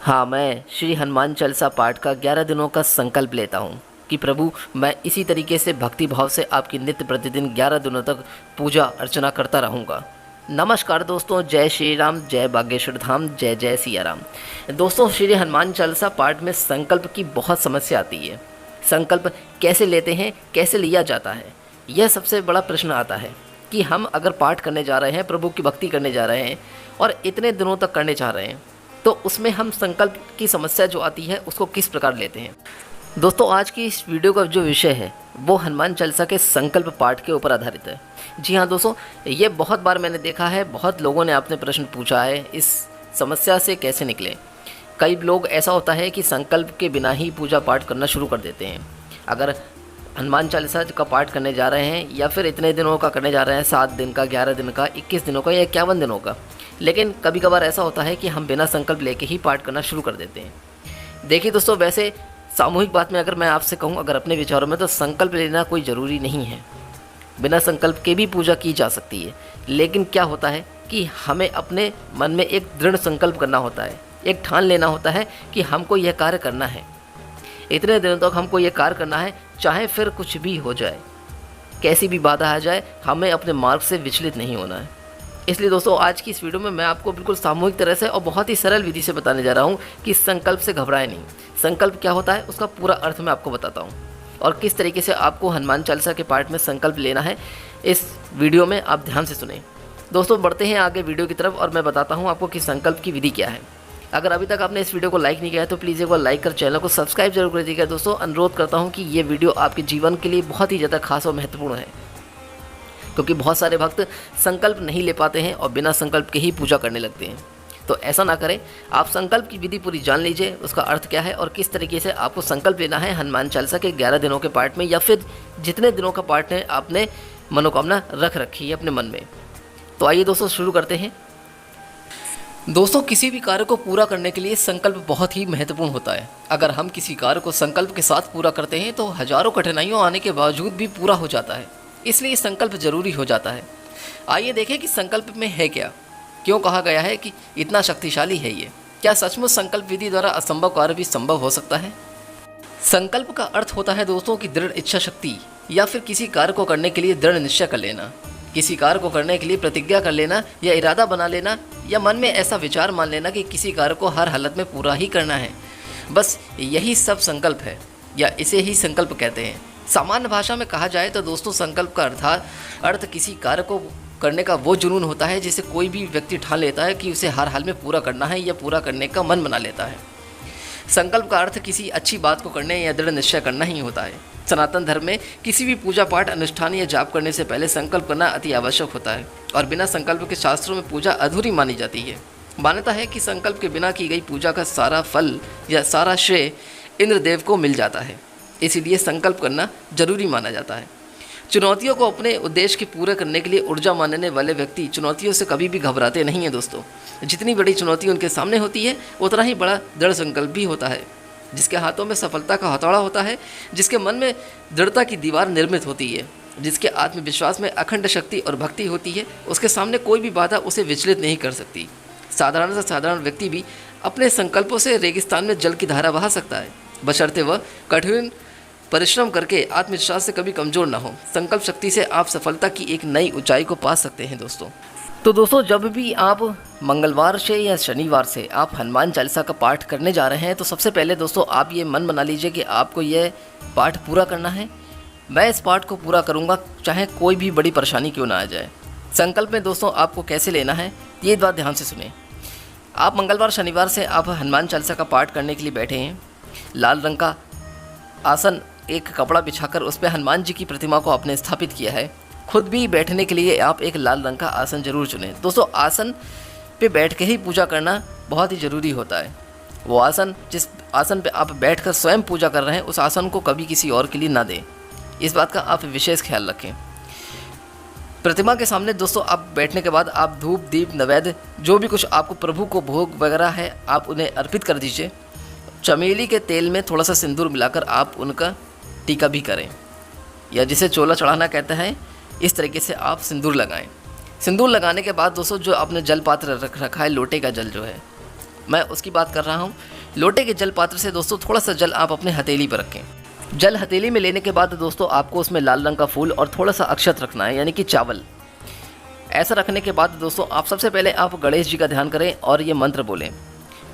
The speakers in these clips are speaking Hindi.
हाँ, मैं श्री हनुमान चालीसा पाठ का 11 दिनों का संकल्प लेता हूँ कि प्रभु मैं इसी तरीके से भक्ति भाव से आपकी नित्य प्रतिदिन 11 दिनों तक पूजा अर्चना करता रहूँगा। नमस्कार दोस्तों, जय श्री राम, जय बागेश्वर धाम, जय जय सिया राम। दोस्तों, श्री हनुमान चालीसा पाठ में संकल्प की बहुत समस्या आती है। संकल्प कैसे लेते हैं, कैसे लिया जाता है, यह सबसे बड़ा प्रश्न आता है कि हम अगर पाठ करने जा रहे हैं, प्रभु की भक्ति करने जा रहे हैं और इतने दिनों तक करने जा रहे हैं, तो उसमें हम संकल्प की समस्या जो आती है उसको किस प्रकार लेते हैं। दोस्तों, आज की इस वीडियो का जो विषय है वो हनुमान चालीसा के संकल्प पाठ के ऊपर आधारित है। जी हाँ दोस्तों, ये बहुत बार मैंने देखा है, बहुत लोगों ने आपने प्रश्न पूछा है इस समस्या से कैसे निकलें। कई लोग ऐसा होता है कि संकल्प के बिना ही पूजा पाठ करना शुरू कर देते हैं। अगर हनुमान चालीसा का पाठ करने जा रहे हैं या फिर इतने दिनों का करने जा रहे हैं, 7 दिन का, 11 दिन का, 21 दिनों का या 51 दिनों का, लेकिन कभी कभार ऐसा होता है कि हम बिना संकल्प लेके ही पाठ करना शुरू कर देते हैं। देखिए दोस्तों, वैसे सामूहिक बात में अगर मैं आपसे कहूँ, अगर अपने विचारों में, तो संकल्प लेना कोई ज़रूरी नहीं है। बिना संकल्प के भी पूजा की जा सकती है। लेकिन क्या होता है कि हमें अपने मन में एक दृढ़ संकल्प करना होता है, एक ठान लेना होता है कि हमको यह कार्य करना है, इतने दिनों तक हमको ये कार्य करना है, चाहे फिर कुछ भी हो जाए, कैसी भी बाधा आ जाए, हमें अपने मार्ग से विचलित नहीं होना है। इसलिए दोस्तों, आज की इस वीडियो में मैं आपको बिल्कुल सामूहिक तरह से और बहुत ही सरल विधि से बताने जा रहा हूँ कि संकल्प से घबराए नहीं। संकल्प क्या होता है उसका पूरा अर्थ मैं आपको बताता हूँ और किस तरीके से आपको हनुमान चालीसा के पाठ में संकल्प लेना है, इस वीडियो में आप ध्यान से सुनें। दोस्तों, बढ़ते हैं आगे वीडियो की तरफ और मैं बताता हूँ आपको कि संकल्प की विधि क्या है। अगर अभी तक आपने इस वीडियो को लाइक नहीं किया है तो प्लीज़ एक बार लाइक कर चैनल को सब्सक्राइब जरूर कर दीजिएगा। दोस्तों, अनुरोध करता हूँ कि ये वीडियो आपके जीवन के लिए बहुत ही ज़्यादा खास और महत्वपूर्ण है, क्योंकि बहुत सारे भक्त संकल्प नहीं ले पाते हैं और बिना संकल्प के ही पूजा करने लगते हैं। तो ऐसा ना करें, आप संकल्प की विधि पूरी जान लीजिए, उसका अर्थ क्या है और किस तरीके से आपको संकल्प लेना है हनुमान चालीसा के 11 दिनों के पाठ में, या फिर जितने दिनों का पाठ है आपने मनोकामना रख रखी है अपने मन में। तो आइए दोस्तों, शुरू करते हैं। दोस्तों, किसी भी कार्य को पूरा करने के लिए संकल्प बहुत ही महत्वपूर्ण होता है। अगर हम किसी कार्य को संकल्प के साथ पूरा करते हैं तो हजारों कठिनाइयों आने के बावजूद भी पूरा हो जाता है। इसलिए संकल्प जरूरी हो जाता है। आइए देखें कि संकल्प में है क्या, क्यों कहा गया है कि इतना शक्तिशाली है ये। क्या सचमुच संकल्प विधि द्वारा असंभव कार्य भी संभव हो सकता है? संकल्प का अर्थ होता है दोस्तों की दृढ़ इच्छा शक्ति, या फिर किसी कार्य को करने के लिए दृढ़ निश्चय कर लेना, किसी कार्य को करने के लिए प्रतिज्ञा कर लेना या इरादा बना लेना, या मन में ऐसा विचार मान लेना कि किसी कार्य को हर हालत में पूरा ही करना है। बस यही सब संकल्प है, या इसे ही संकल्प कहते हैं। सामान्य भाषा में कहा जाए तो दोस्तों, संकल्प का अर्थ किसी कार्य को करने का वो जुनून होता है जिसे कोई भी व्यक्ति ठान लेता है कि उसे हर हाल में पूरा करना है या पूरा करने का मन बना लेता है। संकल्प का अर्थ किसी अच्छी बात को करने या दृढ़ निश्चय करना ही होता है। सनातन धर्म में किसी भी पूजा पाठ, अनुष्ठान या जाप करने से पहले संकल्प करना अति आवश्यक होता है और बिना संकल्प के शास्त्रों में पूजा अधूरी मानी जाती है। मान्यता है कि संकल्प के बिना की गई पूजा का सारा फल या सारा श्रेय इंद्रदेव को मिल जाता है। इसीलिए संकल्प करना जरूरी माना जाता है। चुनौतियों को अपने उद्देश्य के पूरे करने के लिए ऊर्जा मानने वाले व्यक्ति चुनौतियों से कभी भी घबराते नहीं हैं। दोस्तों, जितनी बड़ी चुनौती उनके सामने होती है उतना ही बड़ा दृढ़ संकल्प भी होता है। जिसके हाथों में सफलता का हथौड़ा होता है, जिसके मन में दृढ़ता की दीवार निर्मित होती है, जिसके आत्मविश्वास में अखंड शक्ति और भक्ति होती है, उसके सामने कोई भी बाधा उसे विचलित नहीं कर सकती। साधारण से साधारण व्यक्ति भी अपने संकल्पों से रेगिस्तान में जल की धारा बहा सकता है, बशर्ते वह कठिन परिश्रम करके आत्मविश्वास से कभी कमज़ोर ना हो। संकल्प शक्ति से आप सफलता की एक नई ऊंचाई को पा सकते हैं दोस्तों। तो दोस्तों, जब भी आप मंगलवार से या शनिवार से आप हनुमान चालीसा का पाठ करने जा रहे हैं तो सबसे पहले दोस्तों आप ये मन बना लीजिए कि आपको यह पाठ पूरा करना है। मैं इस पाठ को पूरा करूँगा, चाहे कोई भी बड़ी परेशानी क्यों ना आ जाए। संकल्प में दोस्तों आपको कैसे लेना है ये बात ध्यान से सुने। आप मंगलवार शनिवार से आप हनुमान चालीसा का पाठ करने के लिए बैठे हैं। लाल रंग का आसन, एक कपड़ा बिछाकर उस पर हनुमान जी की प्रतिमा को आपने स्थापित किया है। खुद भी बैठने के लिए आप एक लाल रंग का आसन जरूर चुनें। दोस्तों, आसन पे बैठ के ही पूजा करना बहुत ही ज़रूरी होता है। वो आसन, जिस आसन पे आप बैठकर स्वयं पूजा कर रहे हैं, उस आसन को कभी किसी और के लिए ना दें। इस बात का आप विशेष ख्याल रखें। प्रतिमा के सामने दोस्तों आप बैठने के बाद आप धूप, दीप, नैवेद्य, जो भी कुछ आपको प्रभु को भोग वगैरह है, आप उन्हें अर्पित कर दीजिए। चमेली के तेल में थोड़ा सा सिंदूर मिलाकर आप उनका टीका भी करें, या जिसे चोला चढ़ाना कहते हैं, इस तरीके से आप सिंदूर लगाएं। सिंदूर लगाने के बाद दोस्तों जो आपने जल पात्र रख रखा है, लोटे का जल जो है, मैं उसकी बात कर रहा हूँ। लोटे के जल पात्र से दोस्तों थोड़ा सा जल आप अपने हथेली पर रखें। जल हथेली में लेने के बाद दोस्तों आपको उसमें लाल रंग का फूल और थोड़ा सा अक्षत रखना है, यानी कि चावल। ऐसा रखने के बाद दोस्तों आप सबसे पहले आप गणेश जी का ध्यान करें और ये मंत्र बोलें,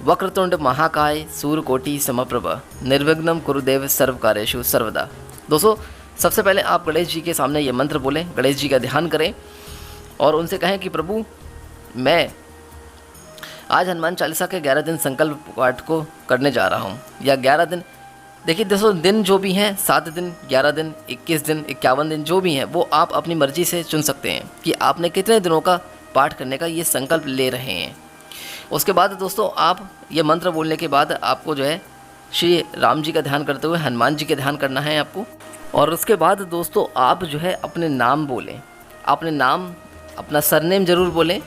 वक्रतुंड महाकाय सूर्यकोटि समप्रभ निर्विघ्नं कुरुदेव सर्वकार्येषु सर्वदा। दोस्तों सबसे पहले आप गणेश जी के सामने ये मंत्र बोलें, गणेश जी का ध्यान करें और उनसे कहें कि प्रभु मैं आज हनुमान चालीसा के 11 दिन संकल्प पाठ को करने जा रहा हूँ, या 11 दिन, देखिए दोस्तों दिन जो भी हैं 7 दिन, 11 दिन, 21 दिन, 51 दिन जो भी हैं वो आप अपनी मर्जी से चुन सकते हैं कि आपने कितने दिनों का पाठ करने का ये संकल्प ले रहे हैं। उसके बाद दोस्तों आप ये मंत्र बोलने के बाद आपको जो है श्री राम जी का ध्यान करते हुए हनुमान जी का ध्यान करना है आपको। और उसके बाद दोस्तों आप जो है अपने नाम बोलें, अपने नाम, अपना सरनेम ज़रूर बोलें।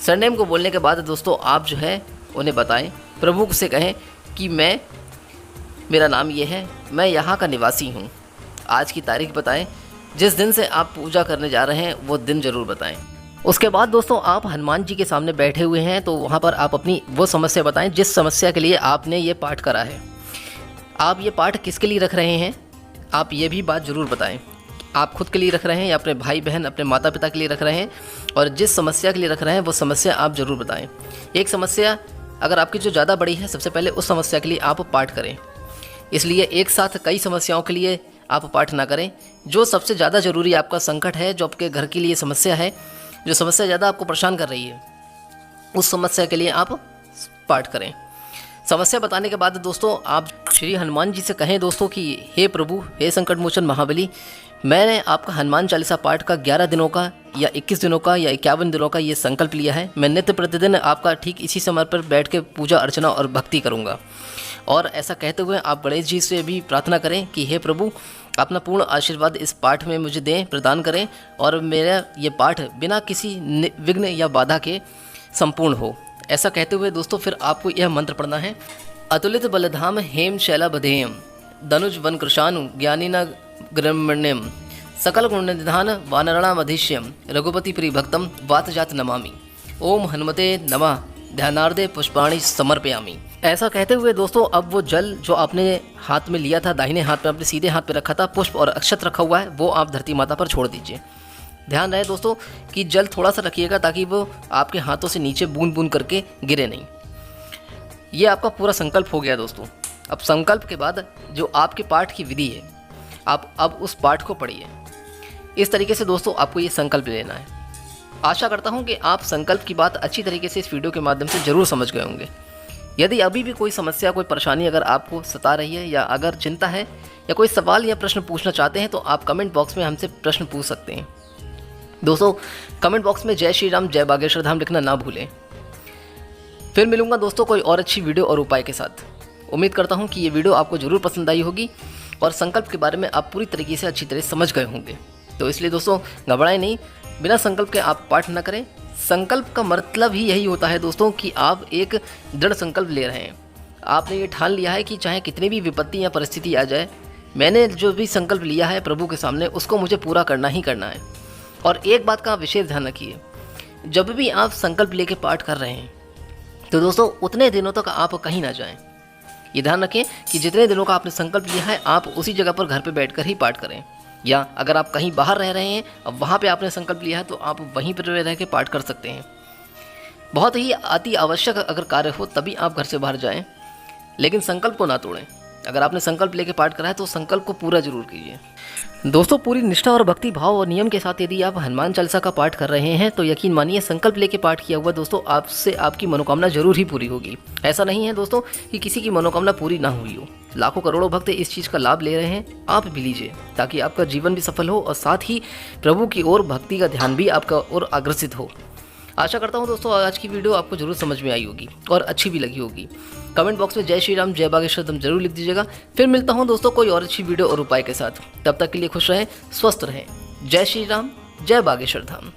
सरनेम को बोलने के बाद दोस्तों आप जो है उन्हें बताएं, प्रभु से कहें कि मेरा नाम ये है, मैं यहाँ का निवासी हूँ। आज की तारीख बताएं, जिस दिन से आप पूजा करने जा रहे हैं वो दिन ज़रूर बताएं। उसके बाद दोस्तों आप हनुमान जी के सामने बैठे हुए हैं तो वहाँ पर आप अपनी वो समस्या बताएं जिस समस्या के लिए आपने ये पाठ करा है। आप ये पाठ किसके लिए रख रहे हैं, आप ये भी बात ज़रूर बताएं। आप खुद के लिए रख रहे हैं या अपने भाई बहन, अपने माता पिता के लिए रख रहे हैं, और जिस समस्या के लिए रख रहे हैं वो समस्या आप ज़रूर बताएं। एक समस्या अगर आपकी जो ज़्यादा बड़ी है, सबसे पहले उस समस्या के लिए आप पाठ करें। इसलिए एक साथ कई समस्याओं के लिए आप पाठ ना करें। जो सबसे ज़्यादा ज़रूरी आपका संकट है, जो आपके घर के लिए समस्या है, जो समस्या ज़्यादा आपको परेशान कर रही है, उस समस्या के लिए आप पाठ करें। समस्या बताने के बाद दोस्तों आप श्री हनुमान जी से कहें दोस्तों कि हे प्रभु, हे संकट मोचन महाबली, मैंने आपका हनुमान चालीसा पाठ का 11 दिनों का या 21 दिनों का या 51 दिनों का ये संकल्प लिया है। मैं नित्य प्रतिदिन आपका ठीक इसी समय पर बैठ के पूजा अर्चना और भक्ति करूँगा। और ऐसा कहते हुए आप गणेश जी से भी प्रार्थना करें कि हे प्रभु, अपना पूर्ण आशीर्वाद इस पाठ में मुझे दें, प्रदान करें, और मेरा ये पाठ बिना किसी विघ्न या बाधा के संपूर्ण हो। ऐसा कहते हुए दोस्तों फिर आपको यह मंत्र पढ़ना है, अतुलित बलधाम हेम शैला बधेयम धनुज वन कृशानु ज्ञानिना ग्रमण्यम सकल गुण निधान वानरणामधीश्यम रघुपति प्रिय भक्तम वात जात नमामि ओम हनुमते नमः ध्यानार्धे पुष्पाणि समर्पयामि। ऐसा कहते हुए दोस्तों अब वो जल जो आपने हाथ में लिया था, दाहिने हाथ में अपने सीधे हाथ पे रखा था, पुष्प और अक्षत रखा हुआ है, वो आप धरती माता पर छोड़ दीजिए। ध्यान रहे दोस्तों कि जल थोड़ा सा रखिएगा ताकि वो आपके हाथों से नीचे बूंद बूंद करके गिरे नहीं। ये आपका पूरा संकल्प हो गया दोस्तों। अब संकल्प के बाद जो आपके पाठ की विधि है, आप अब उस पाठ को पढ़िए। इस तरीके से दोस्तों आपको ये संकल्प लेना है। आशा करता हूँ कि आप संकल्प की बात अच्छी तरीके से इस वीडियो के माध्यम से ज़रूर समझ गए होंगे। यदि अभी भी कोई समस्या, कोई परेशानी अगर आपको सता रही है, या अगर चिंता है, या कोई सवाल या प्रश्न पूछना चाहते हैं, तो आप कमेंट बॉक्स में हमसे प्रश्न पूछ सकते हैं। दोस्तों कमेंट बॉक्स में जय श्री राम, जय बागेश्वर धाम लिखना ना भूलें। फिर मिलूंगा दोस्तों कोई और अच्छी वीडियो और उपाय के साथ। उम्मीद करता हूँ कि ये वीडियो आपको ज़रूर पसंद आई होगी और संकल्प के बारे में आप पूरी तरीके से अच्छी तरह समझ गए होंगे। तो इसलिए दोस्तों घबराएं नहीं, बिना संकल्प के आप पाठ न करें। संकल्प का मतलब ही यही होता है दोस्तों कि आप एक दृढ़ संकल्प ले रहे हैं। आपने ये ठान लिया है कि चाहे कितनी भी विपत्ति या परिस्थिति आ जाए, मैंने जो भी संकल्प लिया है प्रभु के सामने, उसको मुझे पूरा करना ही करना है। और एक बात का विशेष ध्यान रखिए, जब भी आप संकल्प लेके पाठ कर रहे हैं तो दोस्तों उतने दिनों तक आप कहीं ना जाएं। ये ध्यान रखें कि जितने दिनों का आपने संकल्प लिया है आप उसी जगह पर घर पे बैठकर ही पाठ करें, या अगर आप कहीं बाहर रह रहे हैं, अब वहाँ पे आपने संकल्प लिया है तो आप वहीं पर रह के पाठ कर सकते हैं। बहुत ही अति आवश्यक अगर कार्य हो तभी आप घर से बाहर जाएं, लेकिन संकल्प को ना तोड़ें। अगर आपने संकल्प लेके पाठ करा है तो संकल्प को पूरा जरूर कीजिए। दोस्तों पूरी निष्ठा और भक्ति भाव और नियम के साथ यदि आप हनुमान चालीसा का पाठ कर रहे हैं तो यकीन मानिए संकल्प लेके पाठ किया हुआ दोस्तों आपसे आपकी मनोकामना जरूर ही पूरी होगी। ऐसा नहीं है दोस्तों कि किसी की मनोकामना पूरी ना हुई हो। लाखों करोड़ों भक्त इस चीज़ का लाभ ले रहे हैं, आप भी लीजिए ताकि आपका जीवन भी सफल हो और साथ ही प्रभु की ओर भक्ति का ध्यान भी आपका ओर अग्रसित हो। आशा करता हूँ दोस्तों आज की वीडियो आपको जरूर समझ में आई होगी और अच्छी भी लगी होगी। कमेंट बॉक्स में जय श्री राम, जय बागेश्वर धाम जरूर लिख दीजिएगा। फिर मिलता हूँ दोस्तों कोई और अच्छी वीडियो और उपाय के साथ। तब तक के लिए खुश रहें, स्वस्थ रहें। जय श्री राम, जय बागेश्वर धाम।